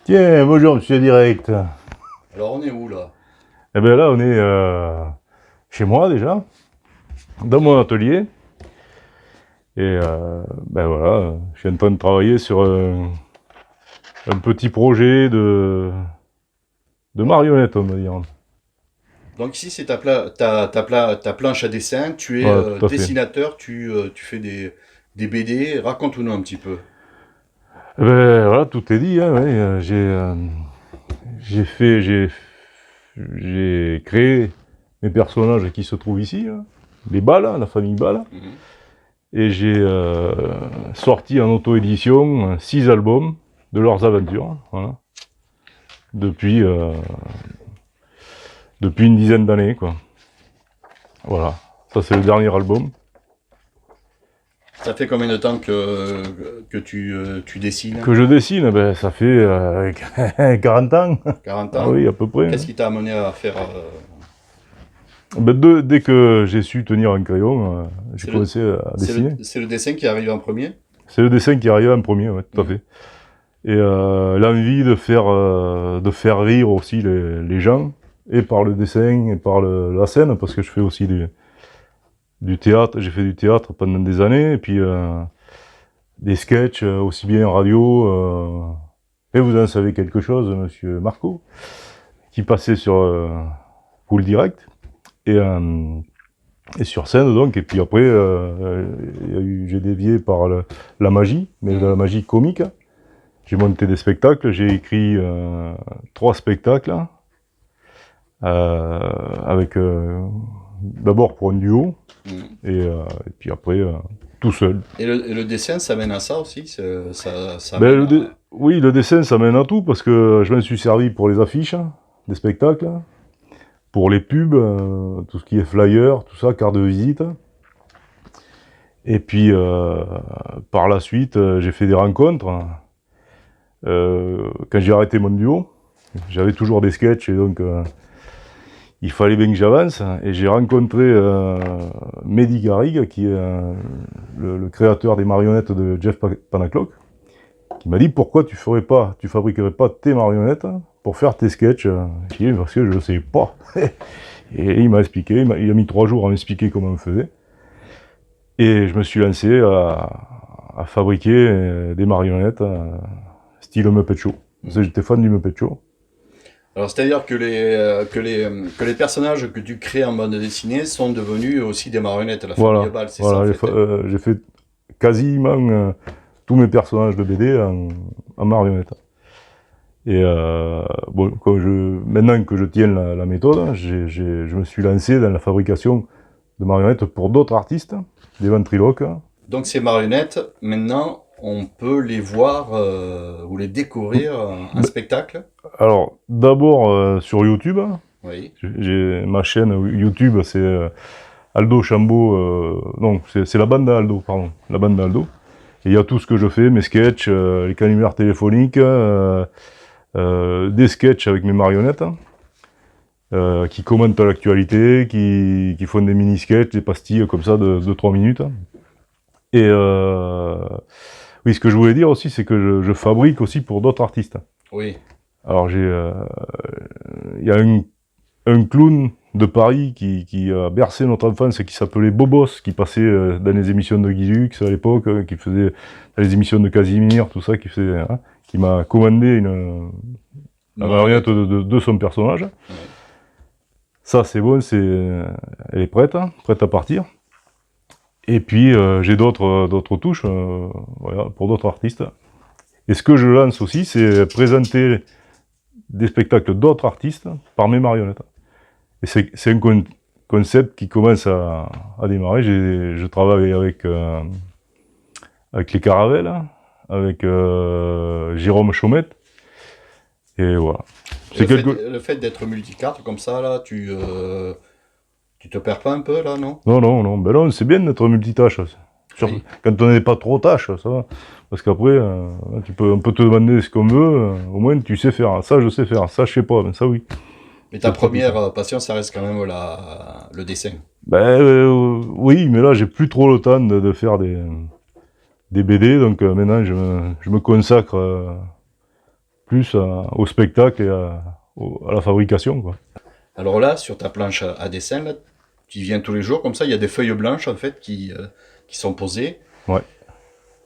Tiens, bonjour Monsieur Direct. Alors on est où là? Eh bien là, on est chez moi déjà, dans mon atelier. Et ben voilà, je suis en train de travailler sur un petit projet de marionnette, on va dire. Donc ici c'est ta planche à dessin, tu es Voilà, tout à fait. dessinateur, tu fais des BD, raconte-nous un petit peu. Eh ben voilà, tout est dit, hein, ouais, j'ai fait, j'ai créé mes personnages qui se trouvent ici, là, les Balles, la famille Ball. Mhm. Et j'ai sorti en auto-édition 6 albums de leurs aventures, voilà, depuis, depuis une dizaine d'années, quoi. Voilà, ça c'est le dernier album. Ça fait combien de temps que tu dessines? Que je dessine, ben, ça fait 40 ans. 40 Ah ans? oui, à peu près. Qu'est-ce Hein. qui t'a amené à faire Ben, dès que j'ai su tenir un crayon, j'ai c'est le, commencé à dessiner. c'est le dessin qui arrive en premier? C'est le dessin qui arrive en premier, ouais, tout à Mhm. fait. Et l'envie de faire rire aussi les gens, et par le dessin, et par la scène, parce que je fais aussi du théâtre, j'ai fait du théâtre pendant des années, et puis des sketchs, aussi bien en radio. Et vous en savez quelque chose, monsieur Marco, qui passait sur Cool Direct, et, euh, et sur scène donc, et puis après, j'ai dévié par la magie, mais de la Mhm. magie comique. J'ai monté des spectacles, j'ai écrit 3 spectacles, euh, avec d'abord pour un duo, Mhm. et puis après tout seul. Et le dessin, ça mène à ça aussi? Ça Ben, mène à... oui, le dessin, ça mène à tout, parce que je m'en suis servi pour les affiches des spectacles, pour les pubs, tout ce qui est flyer, tout ça, carte de visite. Et puis, par la suite, j'ai fait des rencontres. Quand j'ai arrêté mon duo, j'avais toujours des sketchs, et donc il fallait bien que j'avance. Et j'ai rencontré Mehdi Garrigue, qui est le créateur des marionnettes de Jeff Panaclock, qui m'a dit pourquoi tu fabriquerais pas tes marionnettes pour faire tes sketchs. J'ai dit parce que je ne sais pas. Et il m'a expliqué, il a mis 3 jours à m'expliquer comment on faisait. Et je me suis lancé à fabriquer des marionnettes style Muppet Show. Parce que Mhm. j'étais fan du Muppet Show. Alors, c'est-à-dire que les personnages que tu crées en bande dessinée sont devenus aussi des marionnettes, la famille Voilà, Ball, c'est ça en voilà, fait, hein. j'ai fait quasiment tous mes personnages de BD en marionnette. Et bon, maintenant que je tiens la méthode, je me suis lancé dans la fabrication de marionnettes pour d'autres artistes, des ventriloques. Donc ces marionnettes, maintenant, on peut les voir ou les découvrir en spectacle. Alors, d'abord sur YouTube, Oui. j'ai ma chaîne YouTube, c'est Aldo Chambaud, non, c'est la bande à Aldo, pardon, la bande à Aldo. Et il y a tout ce que je fais, mes sketchs, les canulars téléphoniques, des sketchs avec mes marionnettes, qui commentent l'actualité, qui font des mini-sketchs, des pastilles comme ça de 3 minutes. Et oui, ce que je voulais dire aussi, c'est que je fabrique aussi pour d'autres artistes. Oui. Alors il y a un clown de Paris qui a bercé notre enfance et qui s'appelait Bobos, qui passait dans les émissions de Guizux à l'époque, qui faisait dans les émissions de Casimir, tout ça, qui m'a commandé Une la marionnette marionnette. de son personnage. Oui. Ça, c'est bon, elle est prête, hein, prête à partir. Et puis, j'ai d'autres touches, voilà, pour d'autres artistes. Et ce que je lance aussi, c'est présenter des spectacles d'autres artistes par mes marionnettes. Et c'est un concept qui commence à démarrer. Je travaille avec les Caravelles, avec Jérôme Chaumette, et voilà. Et C'est quelque... le fait d'être multicarte comme ça, là, tu te perds pas un peu, là, non? Non, non, non, ben non, c'est bien d'être multitâche. Oui. Quand on n'est pas trop tâche, ça va. Parce qu'après, on peut te demander ce qu'on veut, au moins tu sais faire. Ça, je sais faire. Ça, je sais pas, mais ça, oui. Mais ta C'est pratique. première passion, ça reste quand même le dessin. Ben oui, mais là, j'ai plus trop le temps de faire des BD, donc maintenant, je me consacre plus au spectacle et à la fabrication, quoi. Alors là, sur ta planche à dessin, là, tu viens tous les jours comme ça, il y a des feuilles blanches en fait qui sont posées. Ouais.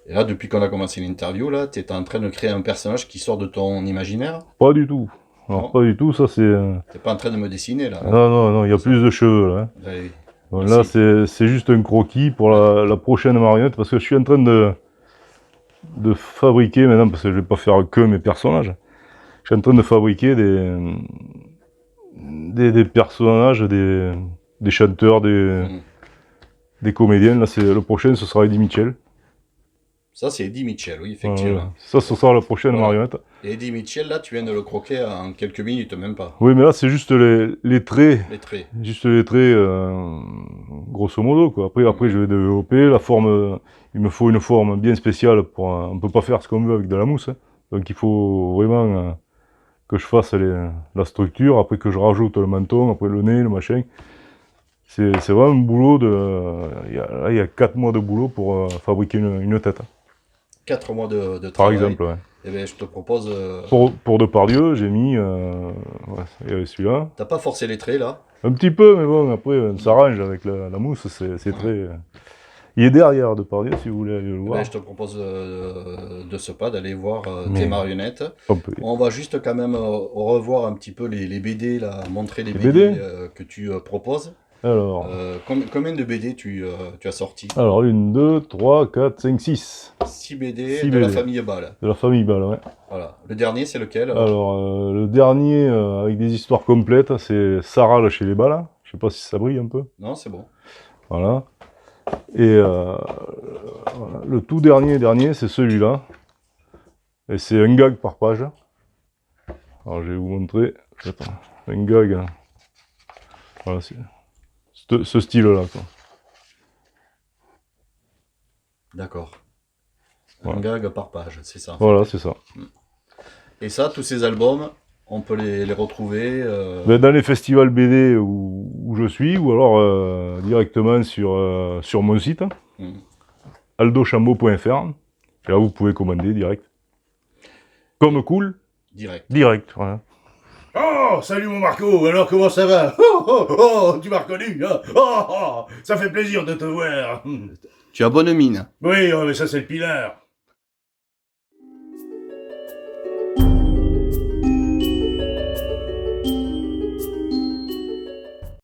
Et là, depuis qu'on a commencé l'interview, là, tu es en train de créer un personnage qui sort de ton imaginaire. Pas du tout. Alors, Non. pas du tout, ça c'est... T'es pas en train de me dessiner là. Non, il y a plus de cheveux là. Ouais, Donc là, c'est juste un croquis pour la prochaine marionnette, parce que je suis en train de fabriquer maintenant, parce que je vais pas faire que mes personnages. Je suis en train de fabriquer des personnages, des chanteurs, des comédiens. Là, le prochain, ce sera Eddie Mitchell. Ça, c'est Eddie Mitchell, oui, effectivement. Ça, ce sera la prochaine Voilà. marionnette. Et Eddie Mitchell, là, tu viens de le croquer en quelques minutes, même pas. Oui, mais là, c'est juste les traits. Les traits. Juste les traits, grosso modo, quoi. Après, je vais développer la forme. Il me faut une forme bien spéciale pour. On peut pas faire ce qu'on veut avec de la mousse, hein. Donc, il faut vraiment que je fasse la structure. Après, que je rajoute le menton, après le nez, le machin. C'est vraiment un boulot de. Il y a 4 mois de boulot pour fabriquer une tête. 4 mois de Par travail. exemple, ouais. Eh bien, je te propose... Pour Depardieu, j'ai mis. Il y avait celui-là. T'as pas forcé les traits, là? Un petit peu, mais bon, après, on s'arrange avec la mousse, c'est très... Il est derrière Depardieu, si vous voulez aller le Eh voir. ben, je te propose de ce pas d'aller voir tes marionnettes. On peut. On va juste quand même revoir un petit peu les BD, là, montrer les Les BD, BD que tu proposes. Alors, Combien de BD tu as sorti? 1, 2, 3, 4, 5, 6. 6 BD 6 de la BD. famille Ball. De la famille Ball, ouais. Voilà. Le dernier, c'est lequel? Alors, le dernier, avec des histoires complètes, c'est Sarah chez les Ball. Je sais pas si ça brille un peu. Non, c'est bon. Voilà. Et voilà. Le tout dernier, c'est celui-là. Et c'est un gag par page. Alors, je vais vous montrer. Attends. Un gag. Voilà, c'est ce style-là, quoi. D'accord. Voilà. Un gag par page, c'est ça. Voilà, c'est ça. Et ça, tous ces albums, on peut les retrouver Ben, dans les festivals BD où je suis, ou alors directement sur mon site, aldochambeau.fr. Et là, vous pouvez commander direct. Comme cool, direct, voilà. Oh, salut mon Marco, alors comment ça va? Tu m'as reconnu, hein? Ça fait plaisir de te voir. Tu as bonne mine. Oui, oh, mais ça c'est le pilar.